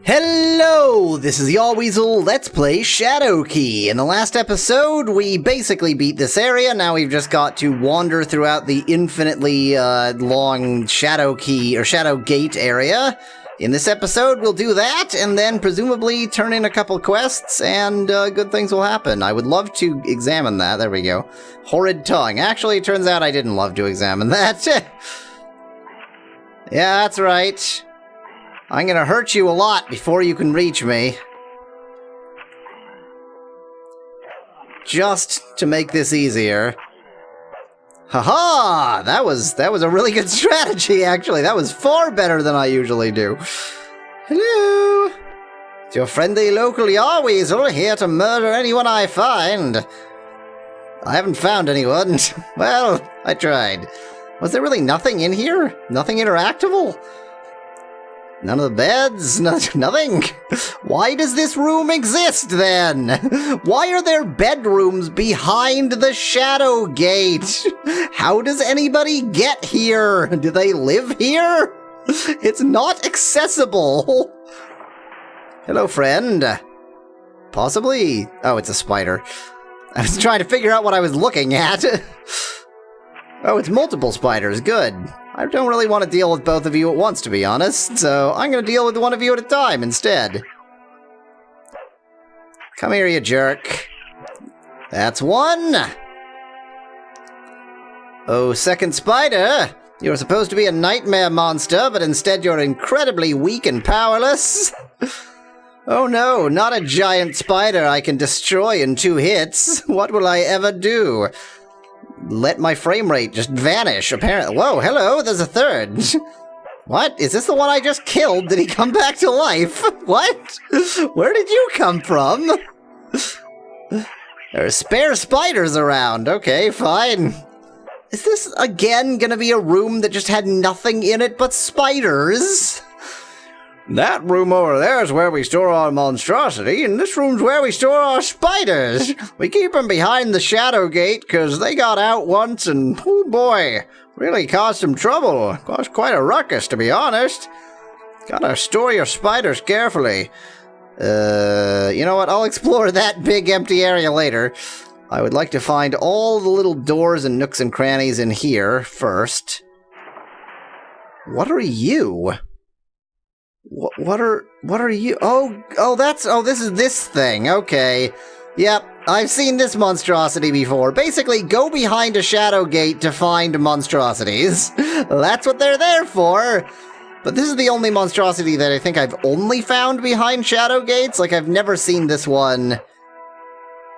Hello, this is Yahweasel, let's play Shadowkey. In the last episode, we basically beat this area, now we've just got to wander throughout the infinitely long Shadowkey, or Shadowgate area. In this episode, we'll do that, and then presumably turn in a couple quests, and good things will happen. I would love to examine that, there we go. Horrid tongue. Actually, it turns out I didn't love to examine that. Yeah, that's right. I'm gonna hurt you a lot before you can reach me. Just to make this easier. Haha! That was a really good strategy, actually. That was far better than I usually do. Hello! It's your friendly local Yahweasel, here to murder anyone I find. I haven't found anyone. Well, I tried. Was there really nothing in here? Nothing interactable? None of the beds? Nothing? Why does this room exist, then? Why are there bedrooms behind the Shadowgate? How does anybody get here? Do they live here? It's not accessible. Hello, friend. Possibly. Oh, it's a spider. I was trying to figure out what I was looking at. Oh, it's multiple spiders. Good. I don't really want to deal with both of you at once, to be honest, so I'm going to deal with one of you at a time instead. Come here, you jerk. That's one. Oh, second spider. You're supposed to be a nightmare monster, but instead you're incredibly weak and powerless. Oh no, not a giant spider I can destroy in 2 hits. What will I ever do? Let my frame rate just vanish, apparently. Whoa, hello, there's a third. What? Is this the one I just killed? Did he come back to life? What? Where did you come from? There are spare spiders around. Okay, fine. Is this, again, gonna be a room that just had nothing in it but spiders? That room over there is where we store our monstrosity, and this room's where we store our spiders. We keep them behind the Shadowgate, because they got out once, and, oh boy, really caused some trouble. Caused quite a ruckus, to be honest. Gotta store your spiders carefully. You know what, I'll explore that big empty area later. I would like to find all the little doors and nooks and crannies in here first. What are you? What are you? This is this thing. Okay. Yep, I've seen this monstrosity before. Basically, go behind a Shadowgate to find monstrosities. That's what they're there for. But this is the only monstrosity that I think I've only found behind Shadowgates. Like, I've never seen this one.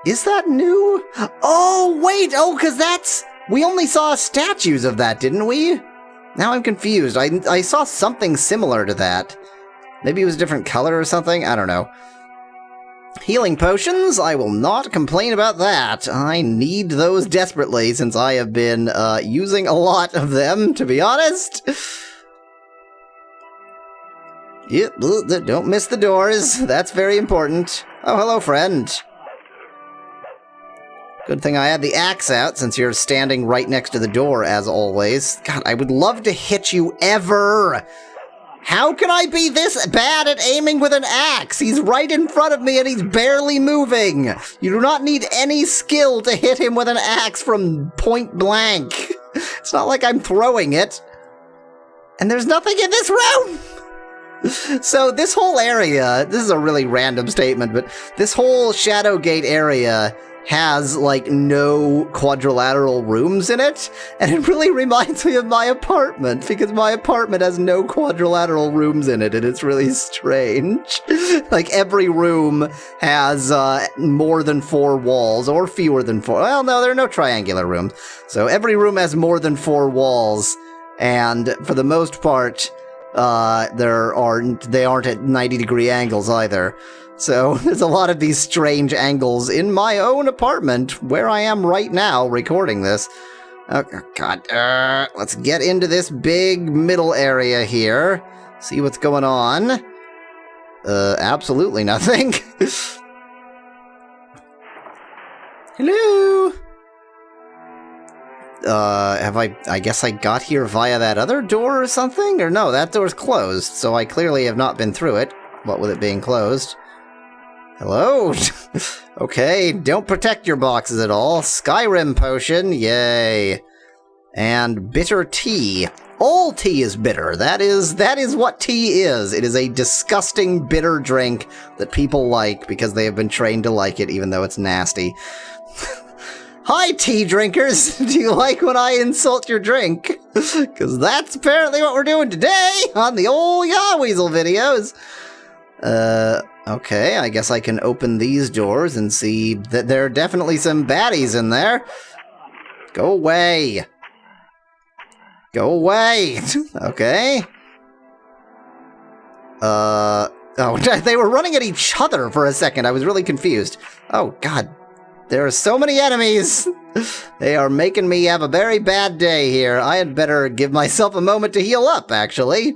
Is that new? Oh, wait! Oh, because that's... We only saw statues of that, didn't we? Now I'm confused. I saw something similar to that. Maybe it was a different color or something? I don't know. Healing potions? I will not complain about that. I need those desperately, since I have been using a lot of them, to be honest. Yep, don't miss the doors. That's very important. Oh, hello, friend. Good thing I had the axe out, since you're standing right next to the door, as always. God, I would love to hit you ever! How can I be this bad at aiming with an axe? He's right in front of me and he's barely moving! You do not need any skill to hit him with an axe from point blank. It's not like I'm throwing it. And there's nothing in this room! So this whole area, this is a really random statement, but this whole Shadowgate area has, like, no quadrilateral rooms in it, and it really reminds me of my apartment, because my apartment has no quadrilateral rooms in it, and it's really strange. Like, every room has more than 4 walls, or fewer than 4. Well, no, there are no triangular rooms. So every room has more than 4 walls, and for the most part, they aren't at 90-degree angles either. So, there's a lot of these strange angles in my own apartment, where I am right now recording this. Oh, God. Let's get into this big middle area here. See what's going on. Absolutely nothing. Hello? I guess I got here via that other door or something? Or no, that door's closed, so I clearly have not been through it. what with it being closed. Hello? Okay, don't protect your boxes at all. Skyrim potion, yay. And bitter tea. All tea is bitter. That is what tea is. It is a disgusting bitter drink that people like because they have been trained to like it, even though it's nasty. Hi, tea drinkers! Do you like when I insult your drink? Because that's apparently what we're doing today on the old Yahweasel videos. Okay, I guess I can open these doors and see that there are definitely some baddies in there. Go away. Go away! Okay. Oh, they were running at each other for a second. I was really confused. Oh, God. There are so many enemies! They are making me have a very bad day here. I had better give myself a moment to heal up, actually.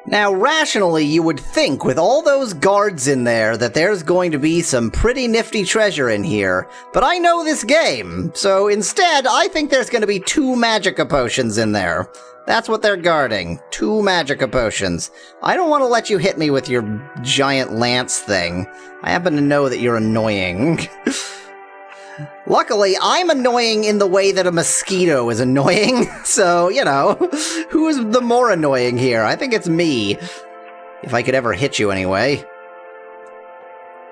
Now, rationally, you would think, with all those guards in there, that there's going to be some pretty nifty treasure in here. But I know this game, so instead, I think there's going to be 2 magicka potions in there. That's what they're guarding. 2 magicka potions. I don't want to let you hit me with your giant lance thing. I happen to know that you're annoying. Luckily, I'm annoying in the way that a mosquito is annoying, so, you know, who's the more annoying here? I think it's me. If I could ever hit you anyway.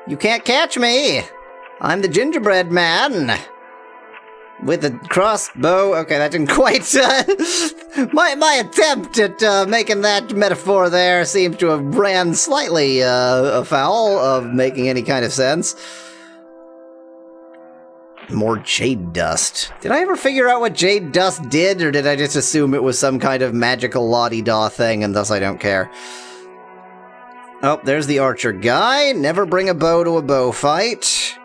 You can't catch me! I'm the gingerbread man! With a crossbow. Okay, that didn't quite, my attempt at, making that metaphor there seems to have ran slightly, afoul of making any kind of sense. More jade dust. Did I ever figure out what jade dust did, or did I just assume it was some kind of magical la-di-da thing, and thus I don't care? Oh, there's the archer guy. Never bring a bow to a bow fight.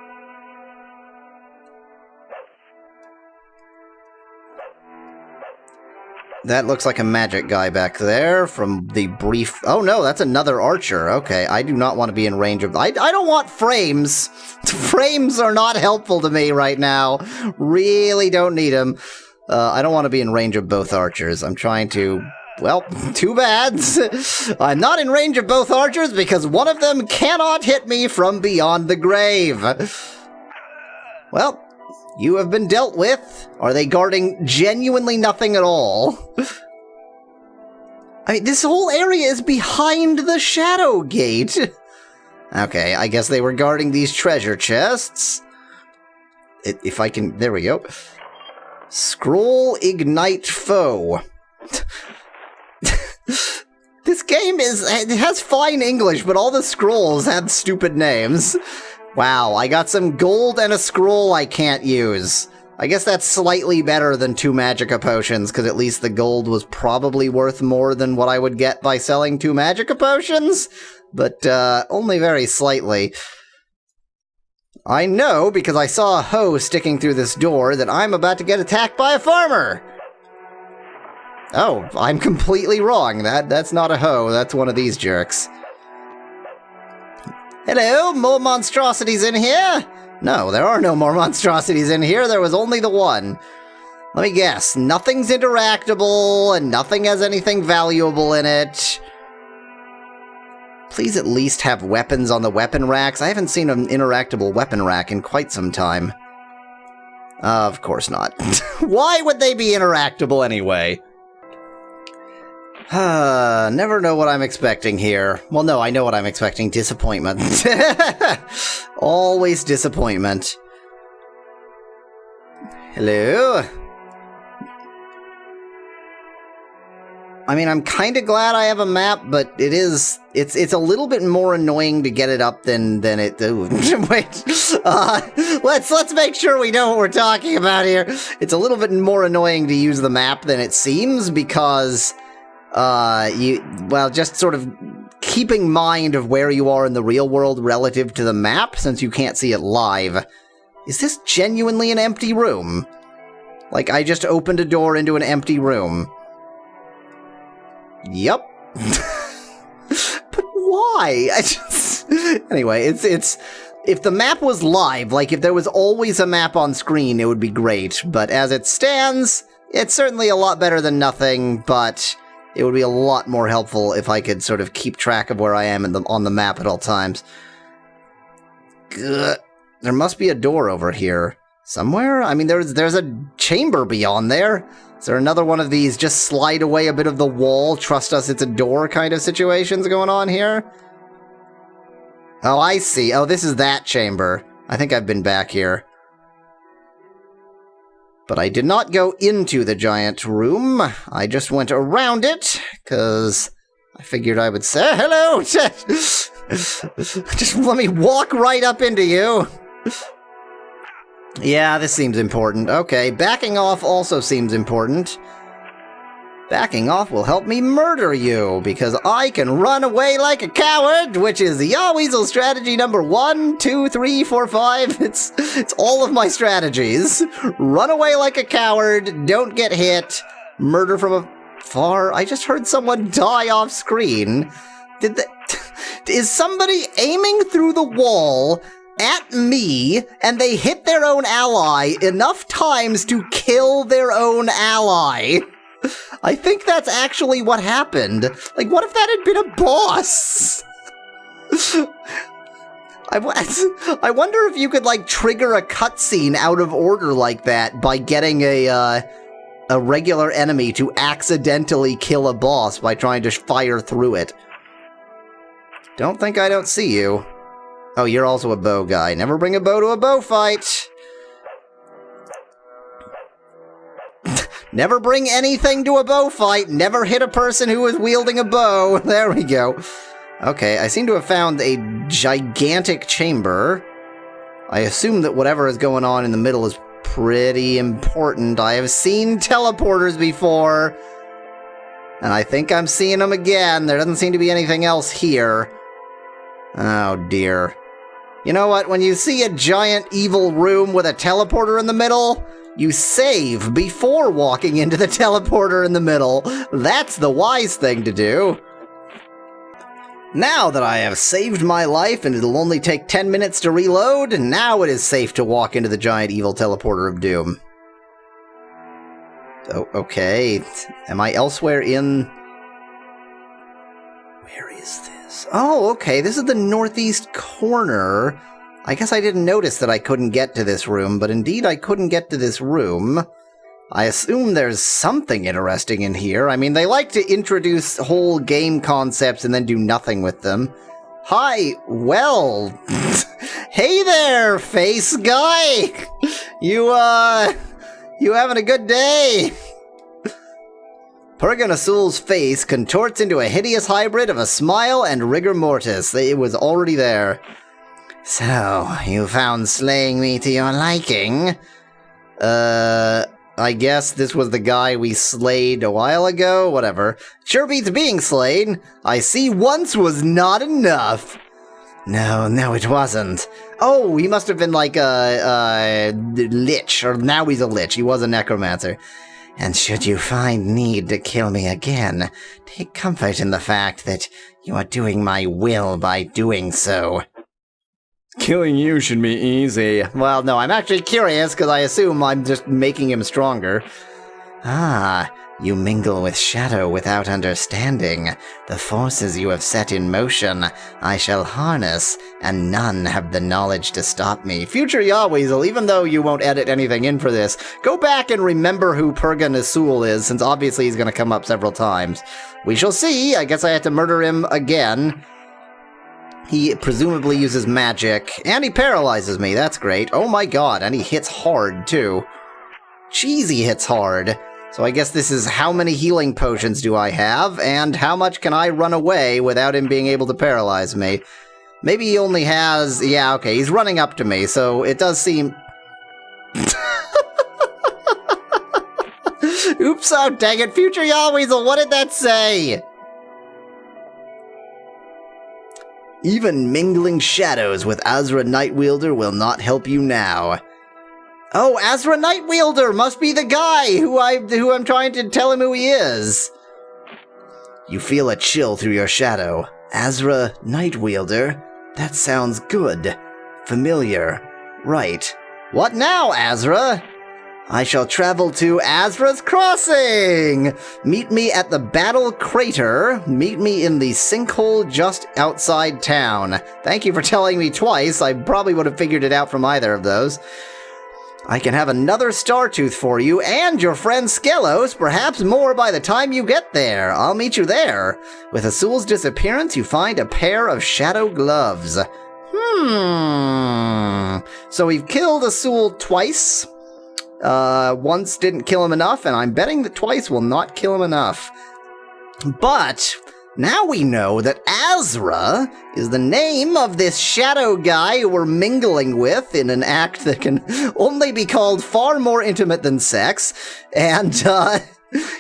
That looks like a magic guy back there from the brief... Oh no, that's another archer. Okay, I do not want to be in range of... I don't want frames. Frames are not helpful to me right now. Really don't need them. I don't want to be in range of both archers. I'm trying to... Well, too bad. I'm not in range of both archers because one of them cannot hit me from beyond the grave. Well... You have been dealt with. Are they guarding genuinely nothing at all? I mean, this whole area is behind the Shadowgate. Okay, I guess they were guarding these treasure chests. If I can... There we go. Scroll Ignite Foe. This game it has fine English, but all the scrolls have stupid names. Wow, I got some gold and a scroll I can't use. I guess that's slightly better than 2 magicka potions, because at least the gold was probably worth more than what I would get by selling 2 magicka potions, but only very slightly. I know, because I saw a hoe sticking through this door, that I'm about to get attacked by a farmer! Oh, I'm completely wrong. That's not a hoe, that's one of these jerks. Hello, more monstrosities in here? No, there are no more monstrosities in here, there was only the one. Let me guess, nothing's interactable, and nothing has anything valuable in it. Please at least have weapons on the weapon racks. I haven't seen an interactable weapon rack in quite some time. Of course not. Why would they be interactable anyway? Never know what I'm expecting here. Well, no, I know what I'm expecting. Disappointment. Always disappointment. Hello? I mean, I'm kind of glad I have a map, but it's a little bit more annoying to get it up than it... Ooh, wait. Let's make sure we know what we're talking about here. It's a little bit more annoying to use the map than it seems, because... just sort of keeping mind of where you are in the real world relative to the map, since you can't see it live. Is this genuinely an empty room? Like, I just opened a door into an empty room. Yep. But why? Anyway, it's If the map was live, like if there was always a map on screen, it would be great. But as it stands, it's certainly a lot better than nothing, but it would be a lot more helpful if I could sort of keep track of where I am on the map at all times. Gah. There must be a door over here somewhere. I mean, there's a chamber beyond there. Is there another one of these just slide away a bit of the wall, trust us it's a door kind of situations going on here? Oh, I see. Oh, this is that chamber. I think I've been back here. But I did not go into the giant room. I just went around it, because I figured I would say, hello! Just let me walk right up into you. Yeah, this seems important. Okay, backing off also seems important. Backing off will help me murder you, because I can run away like a coward, which is Yahweasel strategy number 1, 2, 3, 4, 5. It's all of my strategies. Run away like a coward, don't get hit, murder from afar. I just heard someone die off screen. Is somebody aiming through the wall at me, and they hit their own ally enough times to kill their own ally? I think that's actually what happened. Like, what if that had been a boss? I wonder if you could, like, trigger a cutscene out of order like that by getting a regular enemy to accidentally kill a boss by trying to fire through it. Don't think I don't see you. Oh, you're also a bow guy. Never bring a bow to a bow fight. Never bring anything to a bow fight. Never hit a person who is wielding a bow. There we go. Okay, I seem to have found a gigantic chamber. I assume that whatever is going on in the middle is pretty important. I have seen teleporters before, and I think I'm seeing them again. There doesn't seem to be anything else here. Oh, dear. You know what? When you see a giant evil room with a teleporter in the middle, you save before walking into the teleporter in the middle. That's the wise thing to do. Now that I have saved my life and it'll only take 10 minutes to reload, now it is safe to walk into the giant evil teleporter of doom. Oh, okay. Am I elsewhere in... Where is this? Oh, okay. This is the northeast corner. I guess I didn't notice that I couldn't get to this room, but indeed I couldn't get to this room. I assume there's something interesting in here. I mean, they like to introduce whole game concepts and then do nothing with them. Hi, well... Hey there, face guy! You having a good day? Purganasul's face contorts into a hideous hybrid of a smile and rigor mortis. It was already there. So, you found slaying me to your liking? I guess this was the guy we slayed a while ago? Whatever. Sure beats being slain. I see once was not enough. No, it wasn't. Oh, he must have been like a lich, or now he's a lich. He was a necromancer. And should you find need to kill me again, take comfort in the fact that you are doing my will by doing so. Killing you should be easy. Well, no, I'm actually curious, because I assume I'm just making him stronger. Ah, you mingle with Shadow without understanding. The forces you have set in motion, I shall harness, and none have the knowledge to stop me. Future Yahweasel, even though you won't edit anything in for this, go back and remember who Purganasul is, since obviously he's going to come up several times. We shall see. I guess I have to murder him again. He presumably uses magic, and he paralyzes me. That's great. Oh my god, and he hits hard, too. Jeez, he hits hard. So I guess this is how many healing potions do I have, and how much can I run away without him being able to paralyze me? Maybe he only has... Yeah, okay, he's running up to me, so it does seem... Oops, oh dang it, Future Yahweasel, what did that say? Even mingling shadows with Azra Nightwielder will not help you now. Oh, Azra Nightwielder must be the guy who I'm trying to tell him who he is. You feel a chill through your shadow. Azra Nightwielder? That sounds good. Familiar. Right. What now, Azra? I shall travel to Azra's Crossing! Meet me at the Battle Crater. Meet me in the sinkhole just outside town. Thank you for telling me twice. I probably would have figured it out from either of those. I can have another Startooth for you and your friend Skelos, perhaps more by the time you get there. I'll meet you there. With Azul's disappearance, you find a pair of shadow gloves. So we've killed Azul twice. Once didn't kill him enough, and I'm betting that twice will not kill him enough. But now we know that Azra is the name of this shadow guy who we're mingling with in an act that can only be called far more intimate than sex, and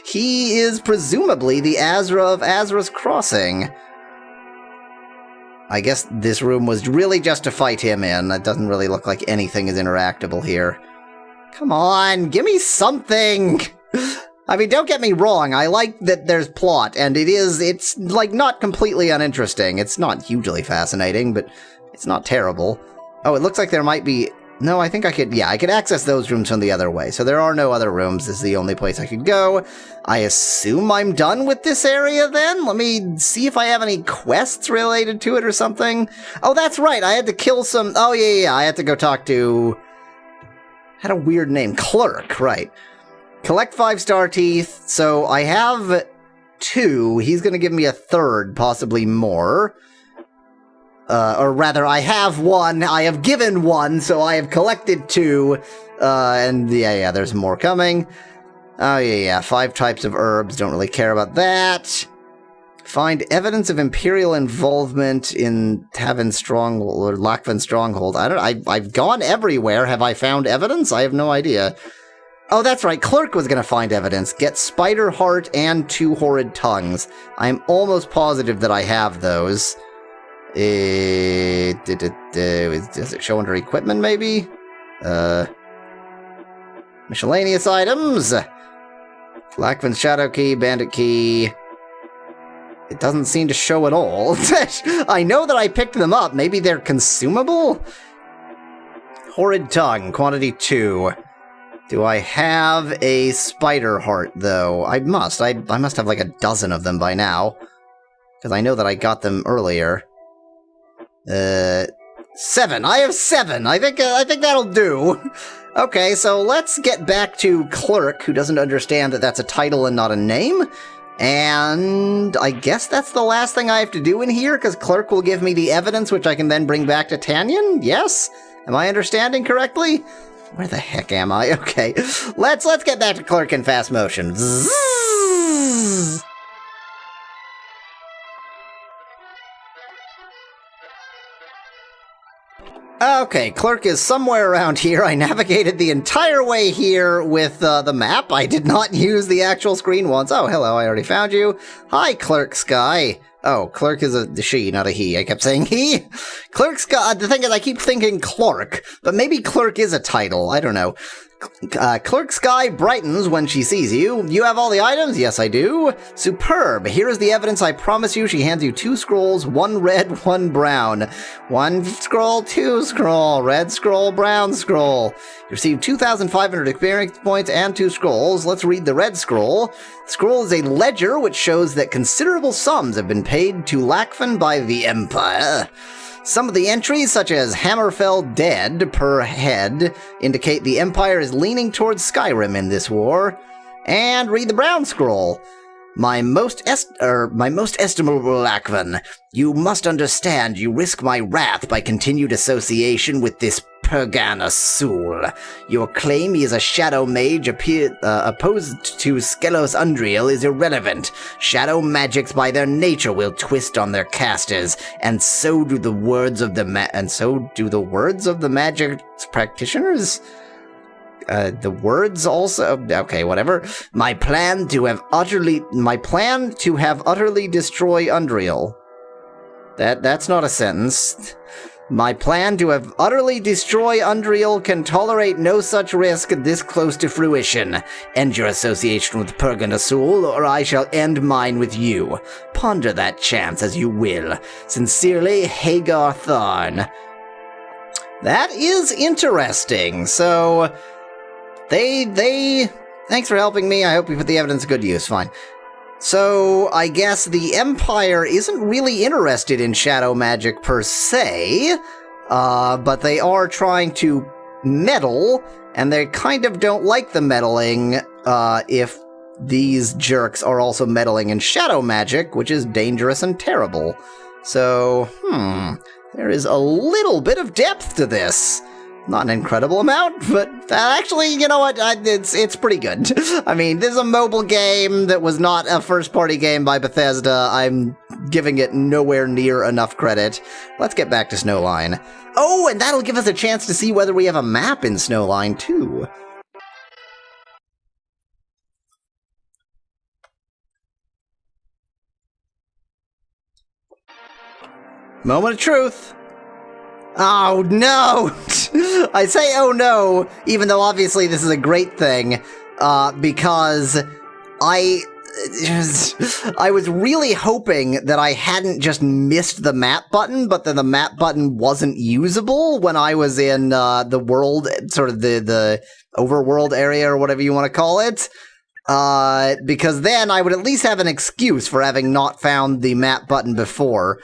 he is presumably the Azra of Azra's Crossing. I guess this room was really just to fight him in. It doesn't really look like anything is interactable here. Come on, give me something! I mean, don't get me wrong, I like that there's plot, and it's, like, not completely uninteresting. It's not hugely fascinating, but it's not terrible. Oh, it looks like there might be... No, I think I could access those rooms from the other way, so there are no other rooms. This is the only place I could go. I assume I'm done with this area, then? Let me see if I have any quests related to it or something. Oh, that's right, I had to kill some... Oh, yeah, I had to go talk to... Had a weird name. Clerk, right. Collect 5 star teeth. So I have 2. He's going to give me a third, possibly more. Or rather, I have 1. I have given 1, so I have collected 2. And yeah, there's more coming. Oh, yeah. 5 types of herbs. Don't really care about that. Find evidence of Imperial involvement in Tavin Stronghold, or Lakvan Stronghold. I've gone everywhere. Have I found evidence? I have no idea. Oh, that's right. Clerk was going to find evidence. Get Spider Heart and 2 Horrid Tongues. I'm almost positive that I have those. Does it show under equipment, maybe? Miscellaneous items. Lakvan Shadowkey, Bandit Key... It doesn't seem to show at all. I know that I picked them up. Maybe they're consumable? Horrid Tongue, quantity 2. Do I have a Spider Heart, though? I must. I must have like a dozen of them by now. Because I know that I got them earlier. 7. I have 7. I think that'll do. Okay, so let's get back to Clerk, who doesn't understand that that's a title and not a name. And I guess that's the last thing I have to do in here, because Clerk will give me the evidence, which I can then bring back to Tanyan? Yes? Am I understanding correctly? Where the heck am I? Okay, let's get back to Clerk in fast motion. Zzz. Okay, Clerk is somewhere around here. I navigated the entire way here with the map. I did not use the actual screen once. Oh, hello, I already found you. Hi, Clerk Sky. Oh, Clerk is a she, not a he. I kept saying he. Clerk Sky, the thing is, I keep thinking Clark, but maybe Clerk is a title. I don't know. Clerk Sky brightens when she sees you. You have all the items? Yes, I do. Superb. Here is the evidence I promise you. She hands you 2 scrolls, 1 red, 1 brown. 1 scroll, 2 scroll, red scroll, brown scroll. You receive 2,500 experience points and 2 scrolls. Let's read the red scroll. The scroll is a ledger which shows that considerable sums have been paid to Lakvan by the Empire. Some of the entries, such as Hammerfell dead per head, indicate the Empire is leaning towards Skyrim in this war. And read the brown scroll. My most estimable Lakvan, you must understand you risk my wrath by continued association with this Pergan Azul. Your claim he is a shadow mage opposed to Skelos Undriel is irrelevant. Shadow magics by their nature will twist on their casters, and so do the words of the magic practitioners? The words also? Okay, whatever. My plan to have utterly destroy Undriel. That's not a sentence. My plan to have utterly destroy Undriel can tolerate no such risk this close to fruition. End your association with Pergan Azul, or I shall end mine with you. Ponder that chance as you will. Sincerely, Hagar Tharn. That is interesting. So, thanks for helping me. I hope you put the evidence to good use. Fine. So, I guess the Empire isn't really interested in shadow magic per se, but they are trying to meddle, and they kind of don't like the meddling, if these jerks are also meddling in shadow magic, which is dangerous and terrible. So, there is a little bit of depth to this. Not an incredible amount, but actually, you know what? It's pretty good. I mean, this is a mobile game that was not a first-party game by Bethesda. I'm giving it nowhere near enough credit. Let's get back to Snowline. Oh, and that'll give us a chance to see whether we have a map in Snowline, too. Moment of truth. Oh, no! I say oh no, even though obviously this is a great thing, because I was really hoping that I hadn't just missed the map button, but that the map button wasn't usable when I was in the world, sort of the overworld area or whatever you want to call it. Because then I would at least have an excuse for having not found the map button before.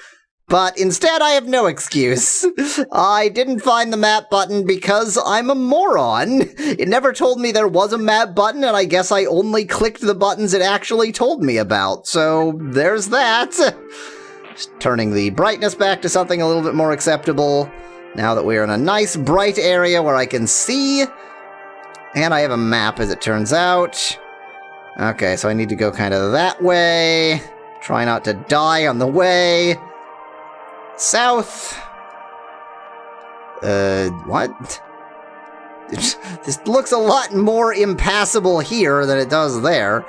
But instead, I have no excuse. I didn't find the map button because I'm a moron. It never told me there was a map button, and I guess I only clicked the buttons it actually told me about. So, there's that. Just turning the brightness back to something a little bit more acceptable. Now that we're in a nice, bright area where I can see. And I have a map, as it turns out. Okay, so I need to go kind of that way. Try not to die on the way. South. What? This looks a lot more impassable here than it does there.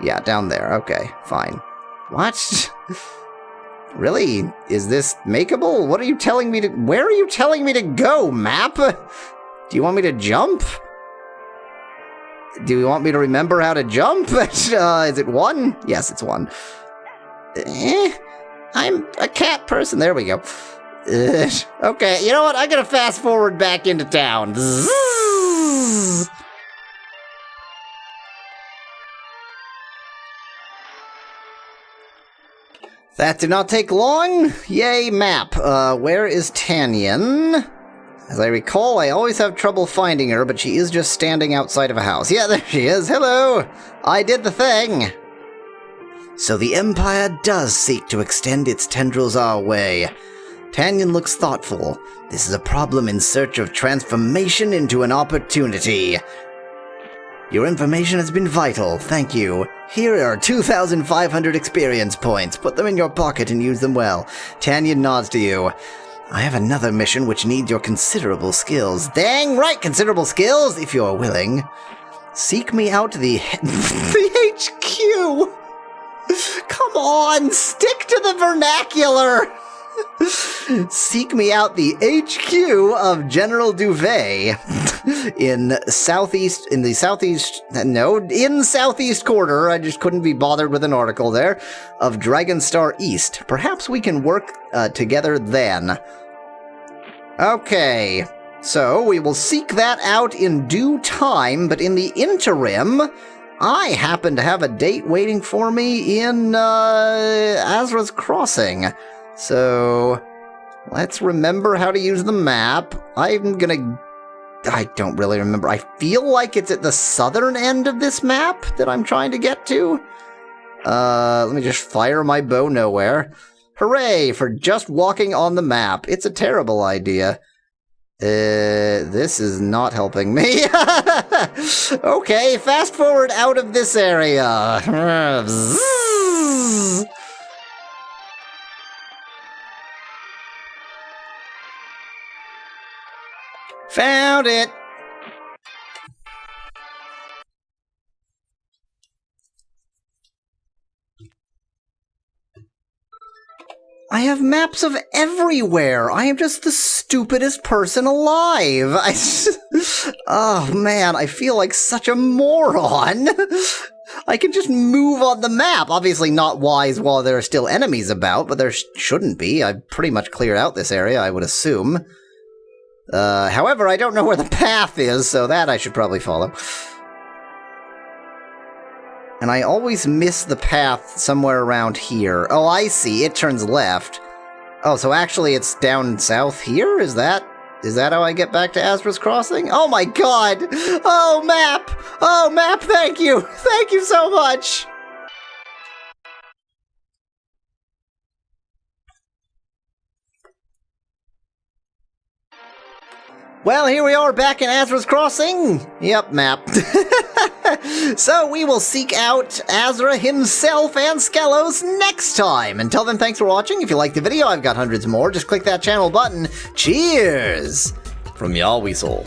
Yeah, down there. Okay, fine. What? Really? Is this makeable? What are you telling me to... Where are you telling me to go, map? Do you want me to jump? Do you want me to remember how to jump? Is it 1? Yes, it's 1. I'm a cat person. There we go. Okay, you know what? I'm gonna fast forward back into town. Zzz. That did not take long. Yay, map. Where is Tanyan? As I recall, I always have trouble finding her, but she is just standing outside of a house. Yeah, there she is. Hello. I did the thing. So the Empire does seek to extend its tendrils our way. Tanyan looks thoughtful. This is a problem in search of transformation into an opportunity. Your information has been vital, thank you. Here are 2,500 experience points. Put them in your pocket and use them well. Tanyan nods to you. I have another mission which needs your considerable skills. Dang right, considerable skills, if you're willing. Seek me out the HQ. Come on, stick to the vernacular! Seek me out the HQ of General Duvet in Southeast Quarter, I just couldn't be bothered with an article there, of Dragonstar East. Perhaps we can work together then. Okay, so we will seek that out in due time, but in the interim... I happen to have a date waiting for me in, Azra's Crossing. So, let's remember how to use the map. I don't really remember. I feel like it's at the southern end of this map that I'm trying to get to. Let me just fire my bow nowhere. Hooray for just walking on the map. It's a terrible idea. This is not helping me. Okay, fast forward out of this area. Found it. I have maps of everywhere. I am just the stupidest person alive. Oh man, I feel like such a moron. I can just move on the map. Obviously not wise while there are still enemies about, but there shouldn't be. I've pretty much cleared out this area, I would assume. However, I don't know where the path is, so that I should probably follow. And I always miss the path somewhere around here. Oh, I see. It turns left. Oh, so actually it's down south here? Is that how I get back to Azra's Crossing? Oh my god! Oh, map! Oh, map, thank you! Thank you so much! Well, here we are back in Azra's Crossing. Yep, map. So we will seek out Azra himself and Skelos next time. Until then, thanks for watching. If you liked the video, I've got hundreds more. Just click that channel button. Cheers! From Yahweasel.